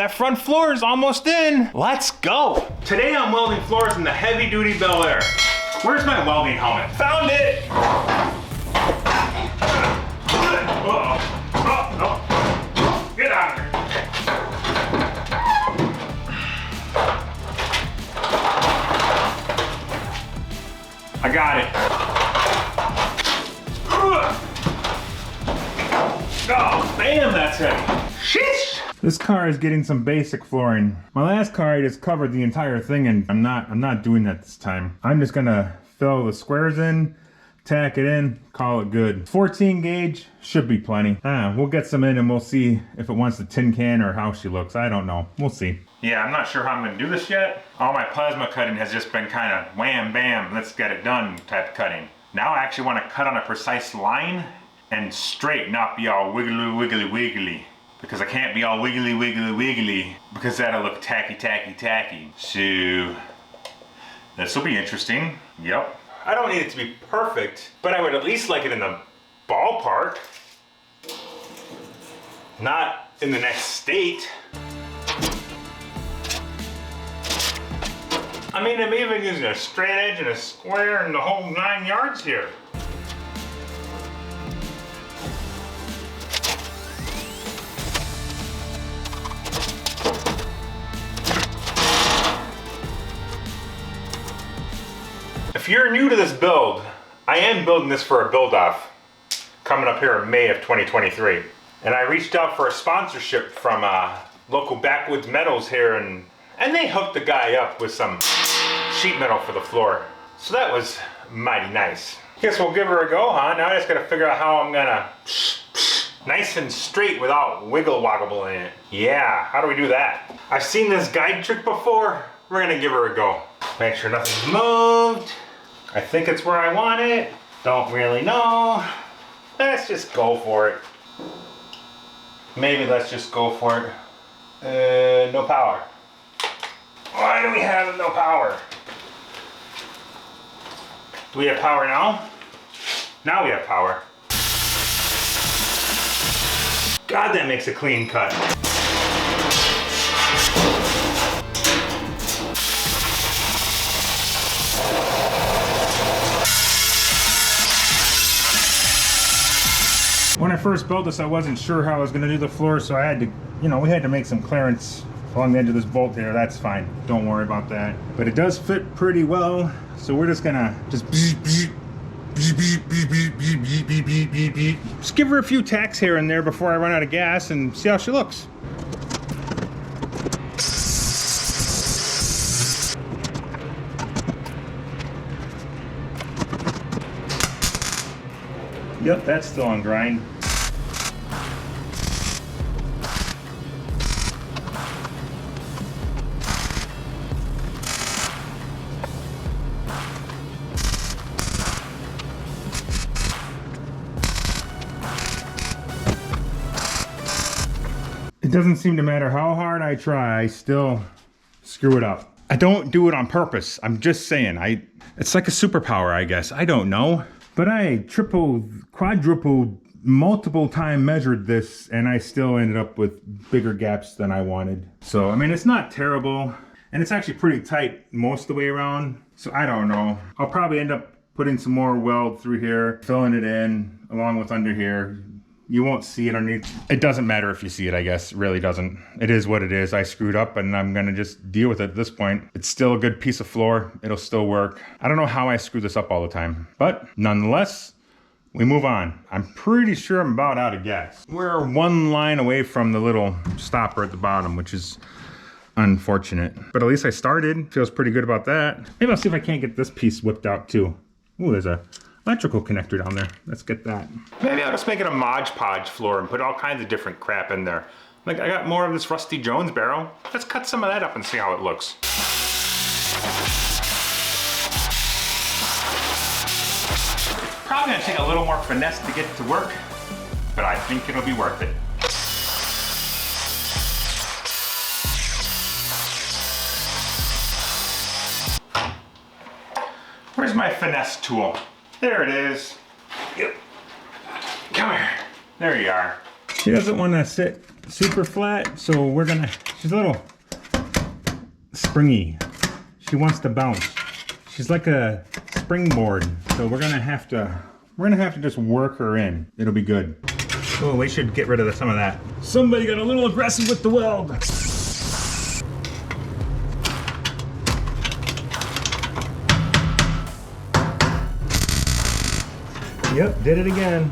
that front floor is almost in. Let's go. Today I'm welding floors in the heavy duty Bel Air. Where's my welding helmet? Found it. Oh, get out of here. I got it. Oh, bam, that's heavy. Sheesh. This car is getting some basic flooring. My last car, I just covered the entire thing, and I'm not doing that this time. I'm just gonna fill the squares in, tack it in, call it good. 14 gauge should be plenty. We'll get some in and we'll see if it wants the tin can or how she looks. I don't know. We'll see. Yeah, I'm not sure how I'm gonna do this yet. All my plasma cutting has just been kind of wham, bam, let's get it done type cutting. Now I actually want to cut on a precise line and straight, not be all wiggly, wiggly, wiggly. Because I can't be all wiggly, wiggly, wiggly, because that'll look tacky, tacky, tacky. So, this will be interesting. Yep. I don't need it to be perfect, but I would at least like it in the ballpark. Not in the next state. I mean, I'm even using a straight edge and a square and the whole 9 yards here. If you're new to this build, I am building this for a build-off coming up here in May of 2023. And I reached out for a sponsorship from local Backwoods Metals here, and they hooked the guy up with some sheet metal for the floor. So that was mighty nice. Guess we'll give her a go, huh? Now I just gotta figure out how I'm gonna nice and straight without wiggle woggle in it. Yeah, how do we do that? I've seen this guide trick before. We're gonna give her a go. Make sure nothing's moved. I think it's where I want it. Don't really know. Let's just go for it. Maybe let's just go for it. No power. Why do we have no power? Do we have power now? Now we have power. God, that makes a clean cut. When I first built this, I wasn't sure how I was going to do the floor, so I had to, we had to make some clearance along the edge of this bolt here. That's fine. Don't worry about that. But it does fit pretty well, so we're just going to just give her a few tacks here and there before I run out of gas and see how she looks. Yep, that's still on grind. It doesn't seem to matter how hard I try, I still screw it up. I don't do it on purpose. I'm just saying, it's like a superpower, I guess. I don't know. But I triple, quadruple, multiple time measured this, and I still ended up with bigger gaps than I wanted. So, I mean, it's not terrible, and it's actually pretty tight most of the way around. So I don't know. I'll probably end up putting some more weld through here, filling it in, along with under here. You won't see it underneath. It doesn't matter if you see it, I guess. It really doesn't. It is what it is. I screwed up and I'm gonna just deal with it at this point. It's still a good piece of floor. It'll still work. I don't know how I screw this up all the time, but nonetheless, we move on. I'm pretty sure I'm about out of gas. We're one line away from the little stopper at the bottom, which is unfortunate. But at least I started. Feels pretty good about that. Maybe I'll see if I can't get this piece whipped out too. Ooh, there's a electrical connector down there. Let's get that. Maybe I'll just make it a Mod Podge floor and put all kinds of different crap in there. Like, I got more of this Rusty Jones barrel. Let's cut some of that up and see how it looks. Probably gonna take a little more finesse to get it to work, but I think it'll be worth it. Where's my finesse tool? There it is. Yep. Come here. There you are. She doesn't want to sit super flat, so we're gonna, she's a little springy. She wants to bounce. She's like a springboard, so we're gonna have to just work her in. It'll be good. Oh, we should get rid of some of that. Somebody got a little aggressive with the weld. Yep, did it again.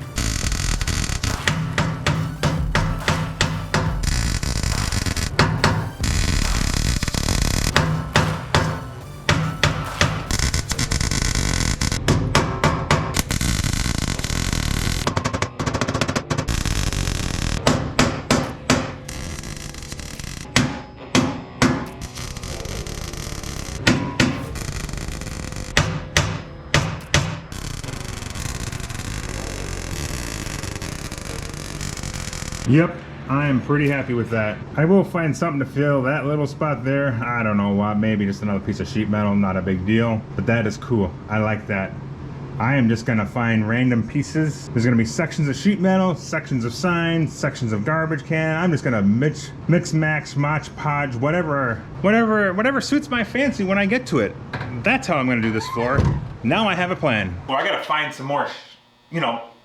Yep, I am pretty happy with that. I will find something to fill that little spot there. I don't know what, maybe just another piece of sheet metal, not a big deal. But that is cool, I like that. I am just gonna find random pieces. There's gonna be sections of sheet metal, sections of signs, sections of garbage can. I'm just gonna mix, match, modge podge, whatever suits my fancy when I get to it. That's how I'm gonna do this floor. Now I have a plan. Well, I gotta find some more,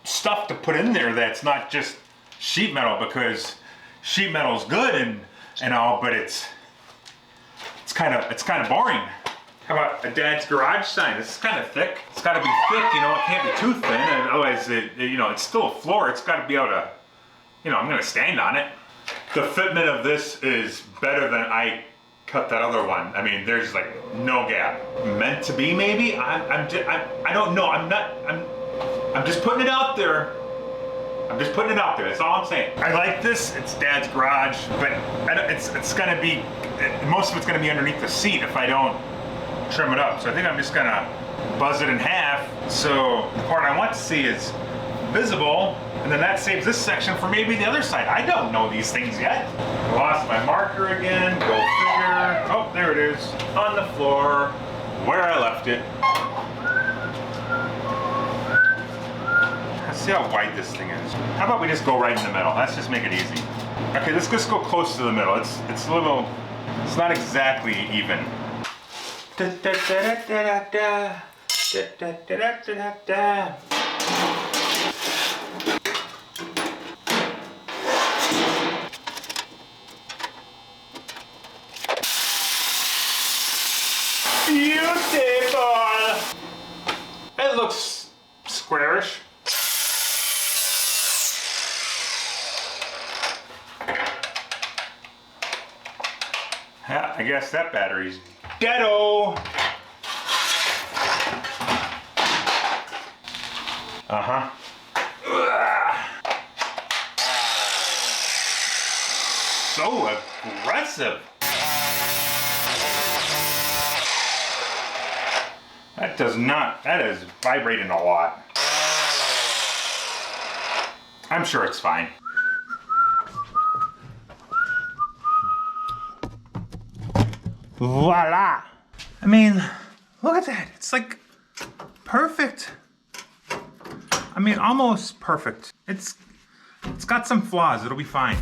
stuff to put in there that's not just sheet metal, because sheet metal is good and all, but it's kind of boring. How about a dad's garage sign? This is kind of thick. It's got to be thick, it can't be too thin, and otherwise it's still a floor. It's got to be able to, I'm gonna stand on it. The fitment of this is better than I cut that other one. I mean, there's like no gap. Meant to be, maybe. I don't know. I'm just putting it out there. That's all I'm saying. I like this. It's Dad's garage, but it's gonna be, most of it's gonna be underneath the seat if I don't trim it up. So I think I'm just gonna buzz it in half. So the part I want to see is visible, and then that saves this section for maybe the other side. I don't know these things yet. I lost my marker again. Go figure. Oh, there it is on the floor where I left it. See how wide this thing is. How about we just go right in the middle? Let's just make it easy. Okay, let's just go close to the middle. It's not exactly even. Beautiful! It looks squarish. Yeah, I guess that battery's dead-o. Uh-huh. So aggressive. That is vibrating a lot. I'm sure it's fine. Voila! I mean, look at that. It's like perfect. I mean, almost perfect. It's got some flaws. It'll be fine.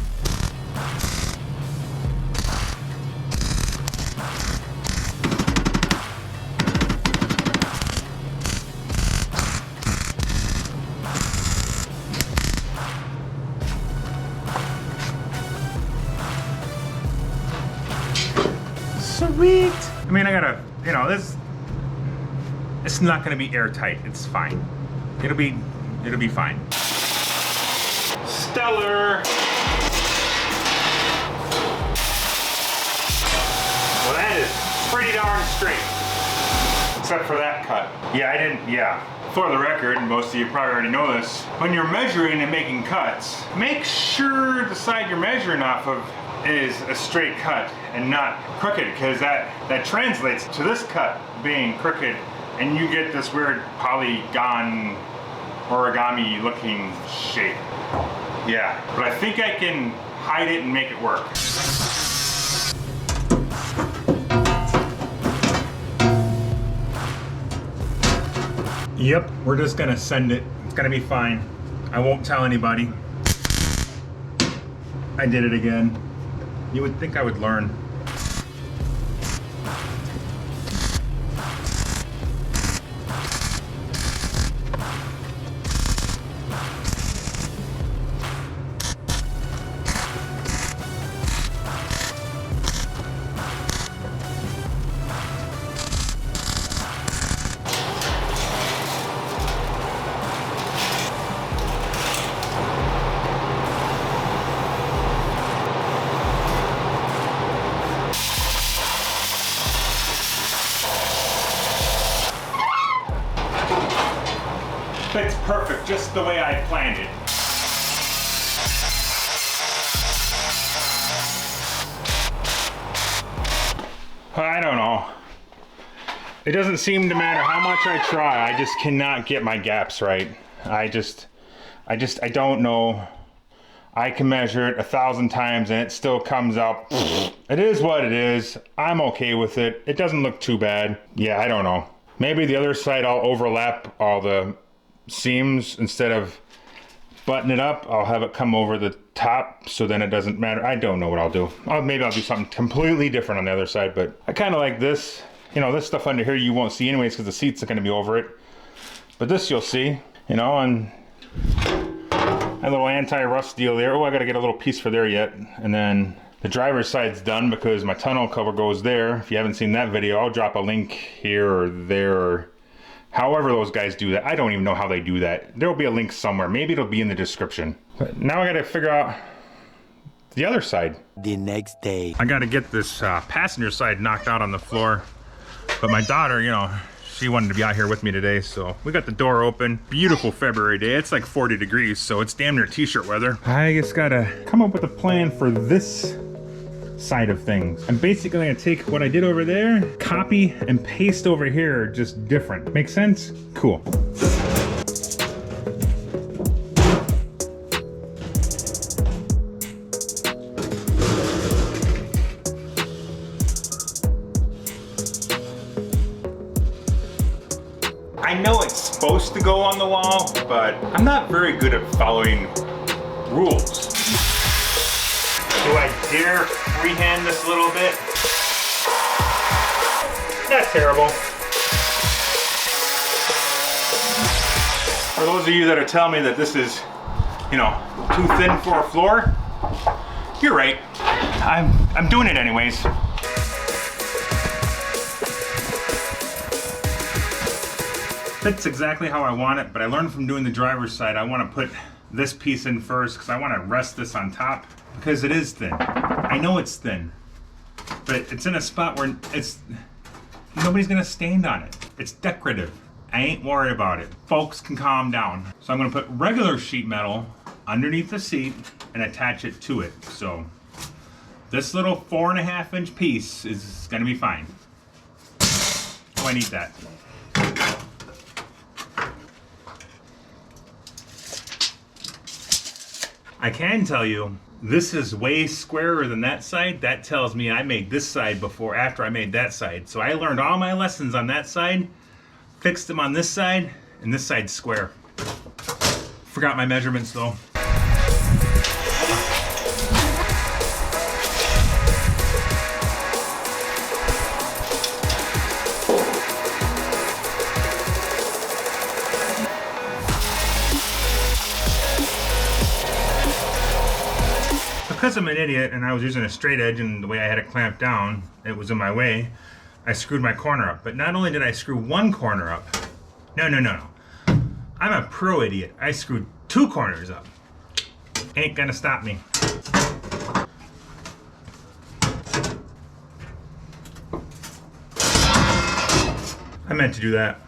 Sweet. I mean, I gotta, it's not gonna be airtight. It's fine. It'll be fine. Stellar. Well, that is pretty darn straight. Except for that cut. Yeah. For the record, most of you probably already know this, when you're measuring and making cuts, make sure the side you're measuring off of is a straight cut and not crooked, because that translates to this cut being crooked, and you get this weird polygon origami looking shape. Yeah, but I think I can hide it and make it work. Yep, we're just gonna send it. It's gonna be fine. I won't tell anybody. I did it again. You would think I would learn. Fits perfect, just the way I planned it. I don't know. It doesn't seem to matter how much I try, I just cannot get my gaps right. I don't know. I can measure it 1,000 times and it still comes out. It is what it is. I'm okay with it. It doesn't look too bad. Yeah, I don't know. Maybe the other side I'll overlap all the seams instead of button it up. I'll have it come over the top so then it doesn't matter. I don't know what I'll do. Maybe I'll do something completely different on the other side, but I kind of like this. You know, this stuff under here you won't see anyways because the seats are going to be over it. But this you'll see, you know, and a little anti-rust deal there. Oh, I got to get a little piece for there yet. And then the driver's side's done because my tonneau cover goes there. If you haven't seen that video, I'll drop a link here or there or however those guys do that. I don't even know how they do that. There'll be a link somewhere. Maybe it'll be in the description. But now I got to figure out the other side. The next day. I got to get this passenger side knocked out on the floor. But my daughter, you know, she wanted to be out here with me today, so we got the door open. Beautiful February day. It's like 40 degrees, so it's damn near t-shirt weather. I just gotta come up with a plan for this side of things. I'm basically gonna take what I did over there, copy and paste over here, just different. Make sense? Cool. I know it's supposed to go on the wall, but I'm not very good at following rules. Do I dare freehand this a little bit? Not terrible. For those of you that are telling me that this is, you know, too thin for a floor, you're right. I'm doing it anyways. Fits exactly how I want it, but I learned from doing the driver's side, I want to put this piece in first because I want to rest this on top because it is thin. I know it's thin, but it's in a spot where nobody's gonna stand on it. It's decorative. I ain't worried about it. Folks can calm down. So I'm gonna put regular sheet metal underneath the seat and attach it to it. So this little 4.5 inch piece is gonna be fine. Oh, I need that. I can tell you, this is way squarer than that side. That tells me I made this side before, after I made that side. So I learned all my lessons on that side, fixed them on this side, and this side's square. Forgot my measurements though. Because I'm an idiot and I was using a straight edge and the way I had it clamped down, it was in my way, I screwed my corner up. But not only did I screw one corner up, no. I'm a pro idiot. I screwed 2 corners up. Ain't gonna stop me. I meant to do that.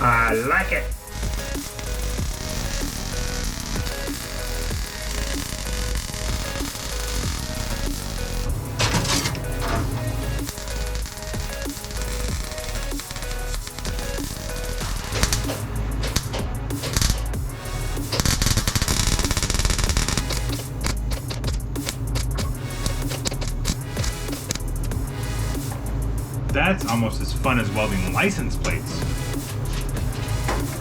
I like it. That's almost as fun as welding license plates.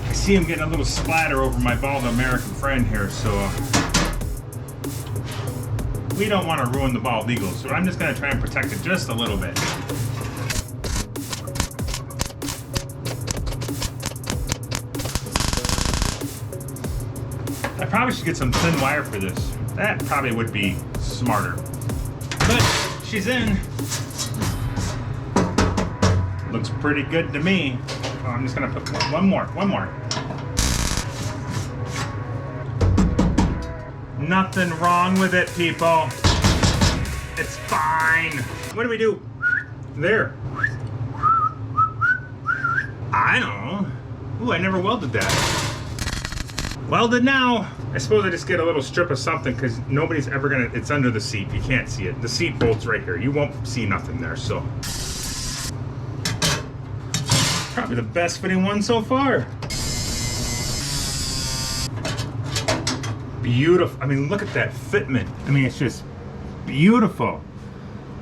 I see him getting a little splatter over my bald American friend here, so we don't want to ruin the bald eagle, so I'm just going to try and protect it just a little bit. I probably should get some thin wire for this. That probably would be smarter. But she's in. Looks pretty good to me. Oh, I'm just gonna put one more. Nothing wrong with it, people. It's fine. What do we do? There. I don't know. Ooh, I never welded that. Welded now. I suppose I just get a little strip of something because nobody's ever gonna, it's under the seat. You can't see it. The seat bolt's right here. You won't see nothing there, so. Probably the best fitting one so far. Beautiful. I mean, look at that fitment. I mean, it's just beautiful.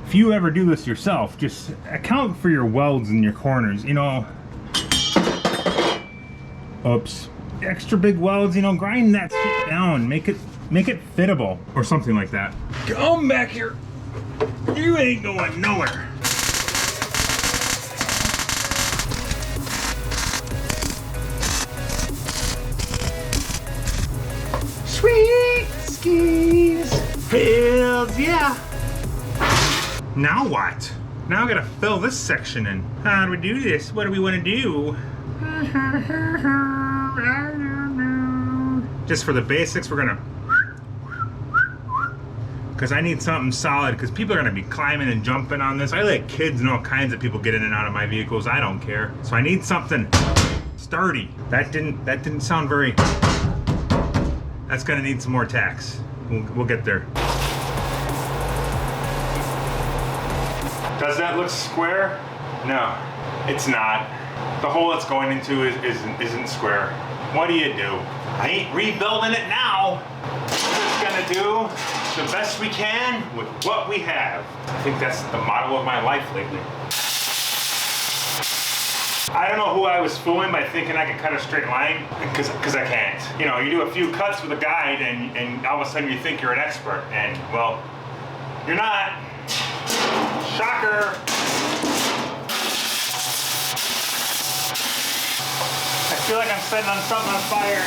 If you ever do this yourself, just account for your welds in your corners, you know. Oops. Extra big welds, you know, grind that shit down. Make it fittable or something like that. Come back here. You ain't going nowhere. Sweet skis. Fields, yeah. Now what? Now I gotta fill this section in. How do we do this? What do we want to do? Just for the basics, we're gonna, because I need something solid, because people are gonna be climbing and jumping on this. I let kids and all kinds of people get in and out of my vehicles. I don't care. So I need something sturdy. That didn't sound very. That's gonna need some more tacks. We'll get there. Does that look square? No, it's not. The hole it's going into isn't square. What do you do? I ain't rebuilding it now. We're just gonna do the best we can with what we have. I think that's the motto of my life lately. I don't know who I was fooling by thinking I could cut a straight line, because I can't. You know, you do a few cuts with a guide and all of a sudden you think you're an expert, and well, you're not. Shocker. I feel like I'm setting on something on fire.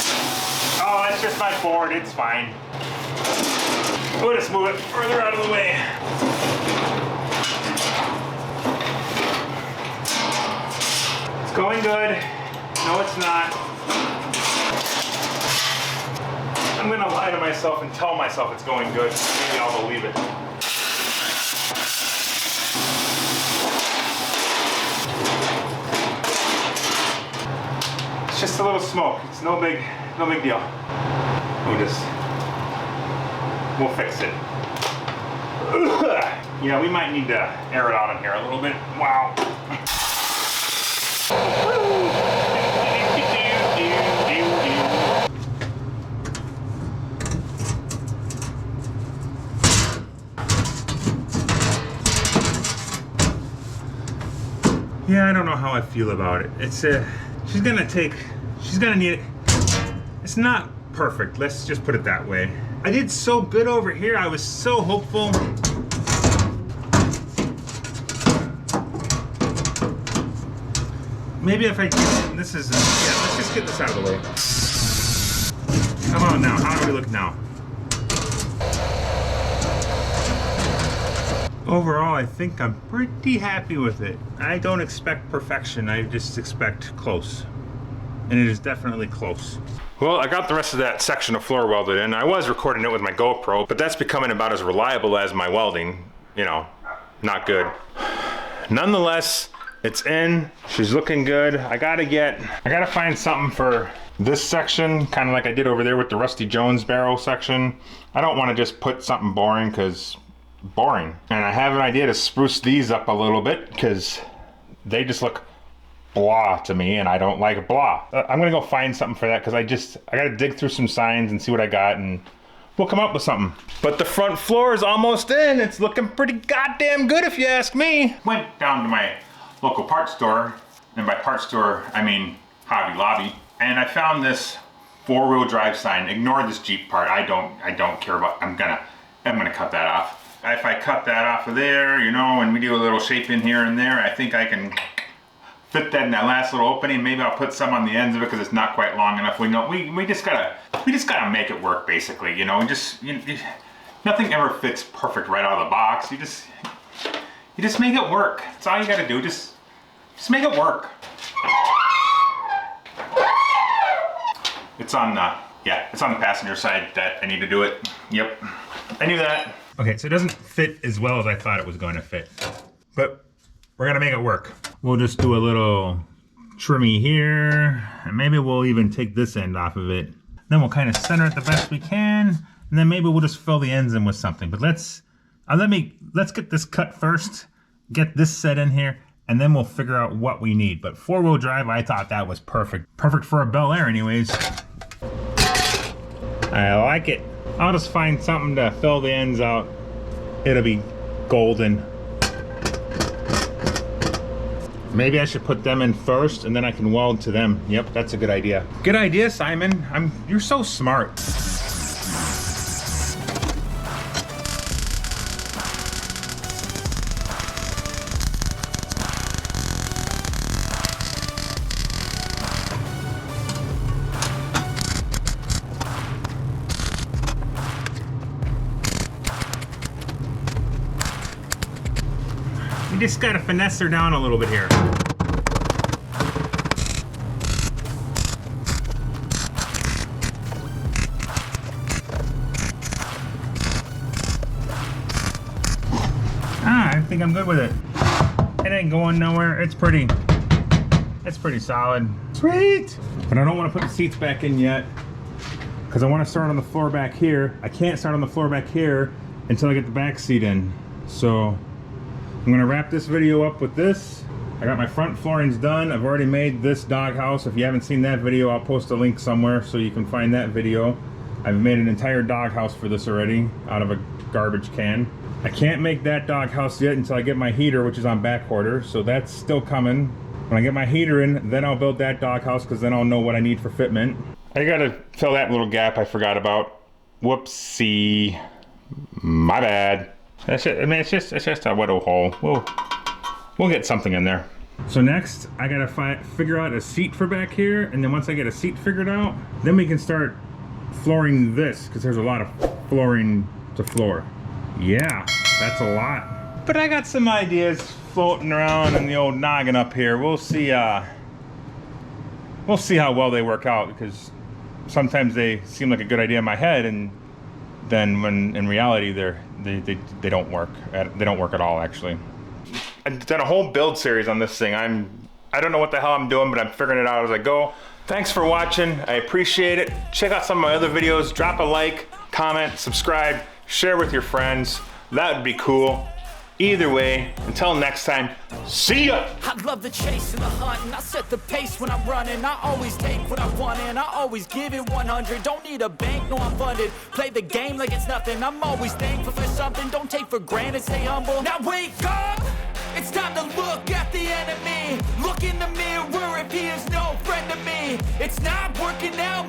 Oh, that's just my board. It's fine. We'll just move it further out of the way. It's going good. No, it's not. I'm gonna lie to myself and tell myself it's going good. Maybe I'll believe it. It's just a little smoke. It's no big deal. We'll fix it. Yeah, we might need to air it out in here a little bit. Wow. Yeah, I don't know how I feel about it. It's she's gonna need it. It's not perfect, let's just put it that way. I did so good over here, I was so hopeful. Maybe if I get, this is, yeah, let's just get this out of the way. How about now? How do we look now? Overall, I think I'm pretty happy with it. I don't expect perfection, I just expect close. And it is definitely close. Well, I got the rest of that section of floor welded in. I was recording it with my GoPro, but that's becoming about as reliable as my welding. You know, not good. Nonetheless, it's in. She's looking good. I gotta find something for this section, kind of like I did over there with the Rusty Jones barrel section. I don't want to just put something boring, because boring. And I have an idea to spruce these up a little bit, because they just look blah to me, and I don't like blah. I'm gonna go find something for that, because I gotta dig through some signs and see what I got, and we'll come up with something. But the front floor is almost in. It's looking pretty goddamn good if you ask me. Went down to my local parts store, and by parts store I mean Hobby Lobby, and I found this 4-wheel drive sign. Ignore this Jeep part. I don't care about. I'm gonna cut that off. If I cut that off of there, you know, and we do a little shape in here and there, I think I can fit that in that last little opening. Maybe I'll put some on the ends of it because it's not quite long enough. We just gotta make it work, basically. You know, nothing ever fits perfect right out of the box. You just make it work. That's all you gotta do. Just make it work. It's on the passenger side that I need to do it. Yep, I knew that. Okay, so it doesn't fit as well as I thought it was going to fit, but we're gonna make it work. We'll just do a little trimmy here, and maybe we'll even take this end off of it. Then we'll kind of center it the best we can, and then maybe we'll just fill the ends in with something. But let's get this cut first, get this set in here, and then we'll figure out what we need. But 4-wheel drive, I thought that was perfect. Perfect for a Bel Air anyways. I like it. I'll just find something to fill the ends out. It'll be golden. Maybe I should put them in first and then I can weld to them. Yep, that's a good idea. Good idea, Simon. You're so smart. You just gotta finesse her down a little bit here. I think I'm good with it. It ain't going nowhere. It's pretty solid. Sweet! But I don't want to put the seats back in yet because I want to start on the floor back here. I can't start on the floor back here until I get the back seat in. So I'm gonna wrap this video up with this. I got my front floorings done. I've already made this doghouse. If you haven't seen that video, I'll post a link somewhere so you can find that video. I've made an entire doghouse for this already out of a garbage can. I can't make that doghouse yet until I get my heater, which is on back order, so that's still coming. When I get my heater in, then I'll build that doghouse because then I'll know what I need for fitment. I gotta fill that little gap I forgot about. Whoopsie. My bad. That's it. I mean, it's just a little hole. We'll get something in there. So next, I gotta figure out a seat for back here, and then once I get a seat figured out, then we can start flooring this, because there's a lot of flooring to floor. Yeah, that's a lot. But I got some ideas floating around in the old noggin up here. We'll see how well they work out, because sometimes they seem like a good idea in my head, and then when in reality they don't work. They don't work at all, actually. I've done a whole build series on this thing. I don't know what the hell I'm doing, but I'm figuring it out as I go. Thanks for watching. I appreciate it. Check out some of my other videos. Drop a like, comment, subscribe, share with your friends. That would be cool. Either way, until next time, see ya! I love the chase and the hunt, and I set the pace when I'm running. I always take what I want and I always give it 100. Don't need a bank, no I'm funded. Play the game like it's nothing. I'm always thankful for something. Don't take for granted, stay humble. Now wake up! It's time to look at the enemy. Look in the mirror if he is no friend to me. It's not working out.